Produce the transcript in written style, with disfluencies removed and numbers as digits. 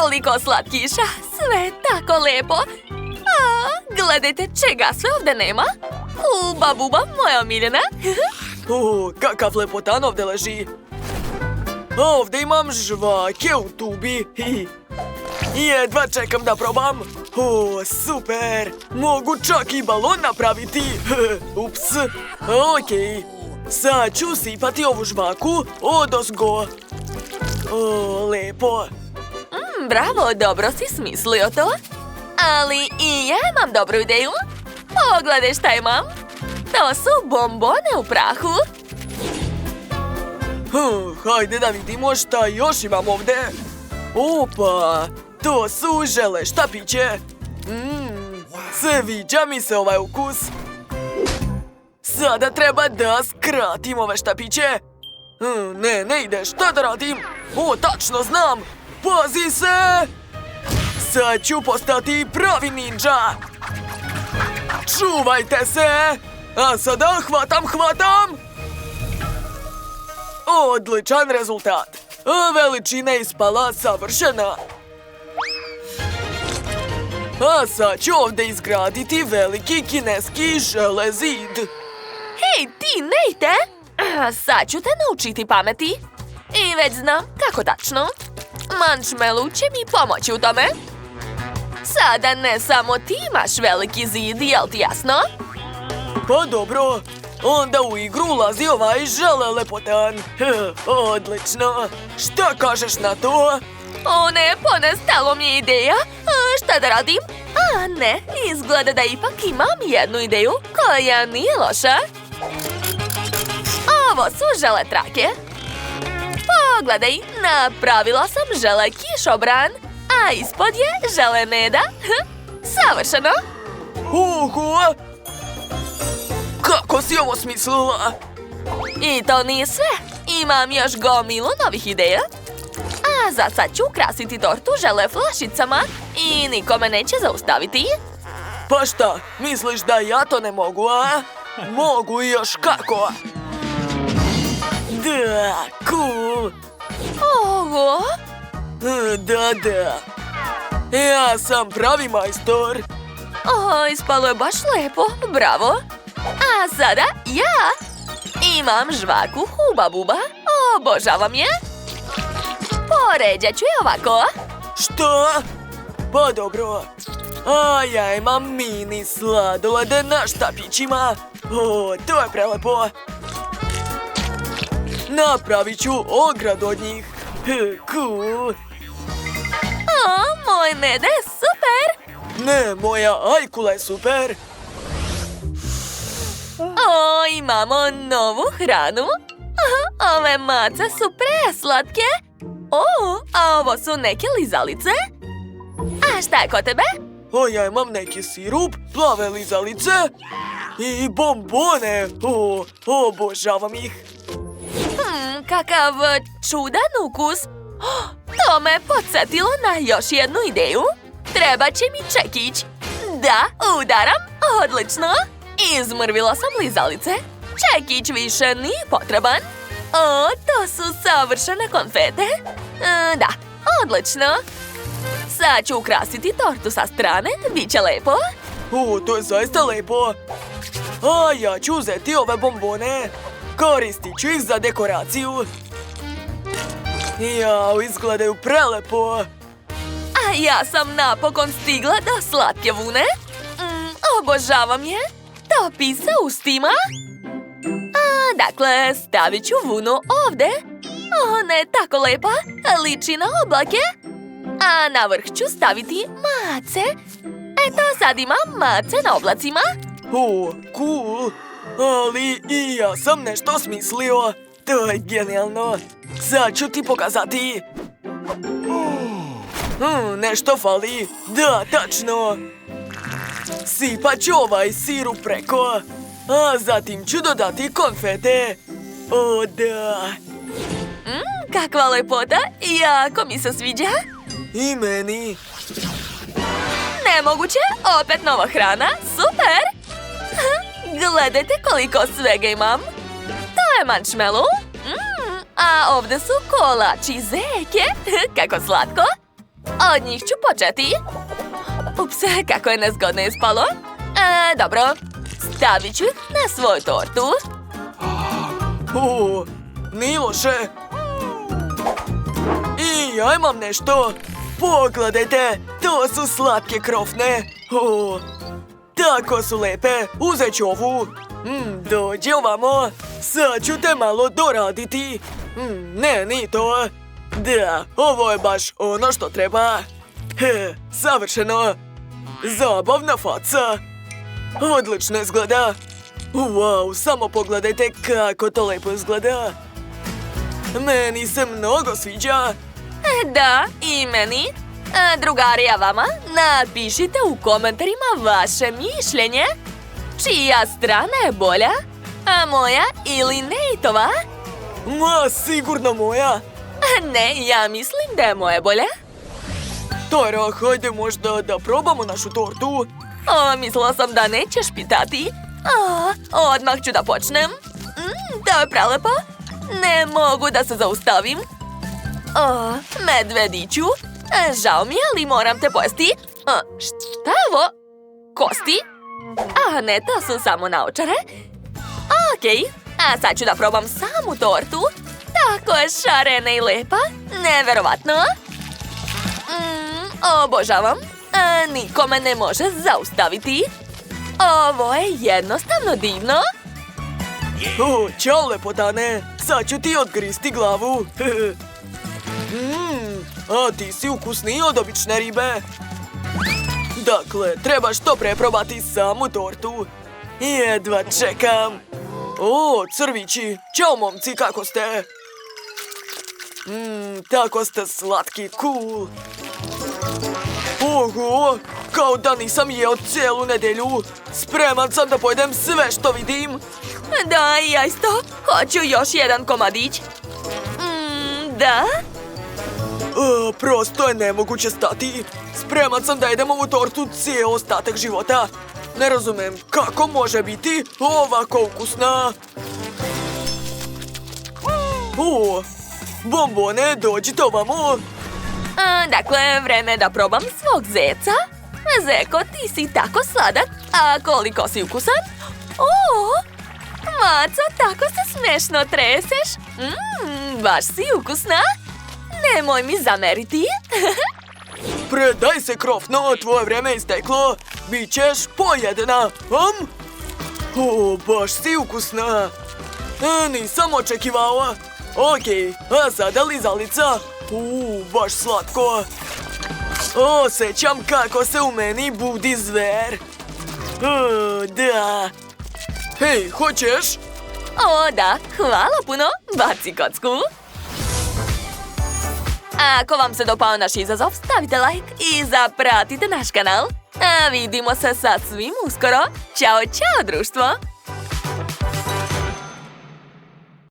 koliko slatkiša, sve tako lepo. A, gledajte čega sve ovdje nema. Huba buba, moja omiljena. Kakav lepotan ovdje leži. Ovdje imam žvake u tubi. Jedva čekam da probam. Super. Mogu čak i balon napraviti. Ups. Okej. Sad ću sipati ovu žvaku odozgo. Lepo. Bravo, dobro si smislio to. Ali i ja imam dobru ideju. Pogledaj šta imam. To su bombone u prahu. Hajde da vidimo šta još imam ovdje. Opa, to su žele štapiće. Sviđa mi se ovaj ukus. Sada treba da skratim ove štapiće. Ne ide, šta da radim? Tačno znam. Pazi se! Sad ću postati pravi ninja. Čuvajte se! A sada hvatam! Odličan rezultat. Veličina je ispala savršena. A sad ću ovdje izgraditi veliki kineski železid. Hej, ti Nate! Sad ću te naučiti pameti. I već znam kako tačno. Marshmallow će mi pomoći u tome. Sada ne samo ti imaš veliki zid, jel ti jasno? Pa dobro, onda u igru ulazi ovaj žele lepotan. Odlično. Šta kažeš na to? O ne, ponestalo mi je ideja. Šta da radim? Ne, izgleda da ipak imam jednu ideju koja nije loša. Ovo su žele trake. Pogledaj, napravila sam žele kišobran, a ispod je žele meda. Savršeno! Oho! Kako si ovo smislila? I to nije sve. Imam još gomilu novih ideja. A za sad ću ukrasiti tortu žele flašicama i nikome neće zaustaviti. Pa šta, misliš da ja to ne mogu, a? Mogu i još kako! Da, cool! Oho! Da. Ja sam pravi majstor. Ispalo je baš lepo, bravo. A sada ja imam žvaku Huba Buba. Obožavam je. Poređat ću je ovako. Šta? Pa dobro. A ja imam mini sladolede na štapićima. To je prelepo. Napravit ću ogradu od njih. Cool. Moj mede je super. Ne, moja ajkula je super. Imamo novu hranu. Ove mace su preslatke. A ovo su neke lizalice. A šta je kod tebe? Ja imam neki sirup, plave lizalice i bombone. Obožavam ih. Kakav čudan ukus. To me podsjetilo na još jednu ideju. Treba će mi čekić. Da, udaram. Odlično. Izmrvila sam lizalice. Čekić više nije potreban. To su savršene konfete. Da, odlično. Sad ću ukrasiti tortu sa strane. Biće lepo. To je zaista lepo. A ja ću uzeti ove bombone. Koristit ću ih za dekoraciju. Jao, izgledaju prelepo. A ja sam napokon stigla do slatke vune. Obožavam je. Topi se ustima. Dakle, stavit ću vunu ovdje. Ona je tako lepa, liči na oblake. A na vrh ću staviti mace. Eto, sad imam mace na oblacima. Cool. Ali i ja sam nešto smislio. To je genijalno. Sad ću ti pokazati. Nešto fali. Da, tačno. Sipat ću ovaj sirup preko. A zatim ću dodati konfete. Da. Kakva lepota. Jako mi se sviđa. I meni. Nemoguće. Opet nova hrana. Super. Gledajte koliko svega imam. To je marshmallow. A ovdje su kolači zeke. Kako slatko. Od njih ću početi. Ups, kako je nezgodno ispalo. Dobro, stavit ću ih na svoju tortu. Nije loše. I ja imam nešto. Pogledajte, to su slatke krofne. Tako su lepe. Uzet ću ovu. Dođi ovamo. Sad ću te malo doraditi. Ne, nije to. Da, ovo je baš ono što treba. Savršeno. Zabavna faca. Odlično izgleda. Wow, samo pogledajte kako to lepo izgleda. Meni se mnogo sviđa. Da, i meni. Drugari, a vama napišite u komentarima vaše mišljenje. Čija strana je bolja? A moja ili Nateova? Ma, sigurno moja. Ne, ja mislim da je moja bolja. Tara, hajde možda da probamo našu tortu. Mislila sam da nećeš pitati. Odmah ću da počnem. To je prelepo. Ne mogu da se zaustavim. Medvediću, žao mi je, ali moram te pojesti. Šta je ovo? Kosti? Ne, to su samo naočare. Okej, a sad ću da probam samu tortu. Tako je šarena i lepa. Neverovatno. Obožavam. Niko me ne može zaustaviti. Ovo je jednostavno divno. Ćao, lepotane. Sad ću ti odgristi glavu. A ti si ukusniji od obične ribe. Dakle, trebaš to preprobati samu tortu. Jedva čekam. Crvići. Ćao, momci, kako ste? Tako ste slatki, cool. Oho, kao da nisam jeo cijelu nedelju. Spreman sam da pojedem sve što vidim. Da, ja isto. Hoću još jedan komadić. Da? Prosto je nemoguće stati. Spreman sam da jedem ovu tortu cijel ostatak života. Ne razumem kako može biti ovako ukusna. Bombone, dođite ovamo. Dakle, vreme je da probam svog zeca. Zeko, ti si tako sladak. A koliko si ukusan? Maco, tako se smešno treseš. Baš si ukusna. Nemoj mi zameriti. Predaj se, krofno, tvoje vreme je isteklo. Bićeš pojedena. Baš si ukusna. Nisam očekivao. Okej, a sada lizalica. Baš slatko. Osjećam kako se u meni budi zver. Da. Hej, hoćeš? Da, hvala puno. Baci kocku. Ako vam se dopao naš izazov, stavite like i zapratite naš kanal. Vidimo se sa svim uskoro. Ćao, čao društvo!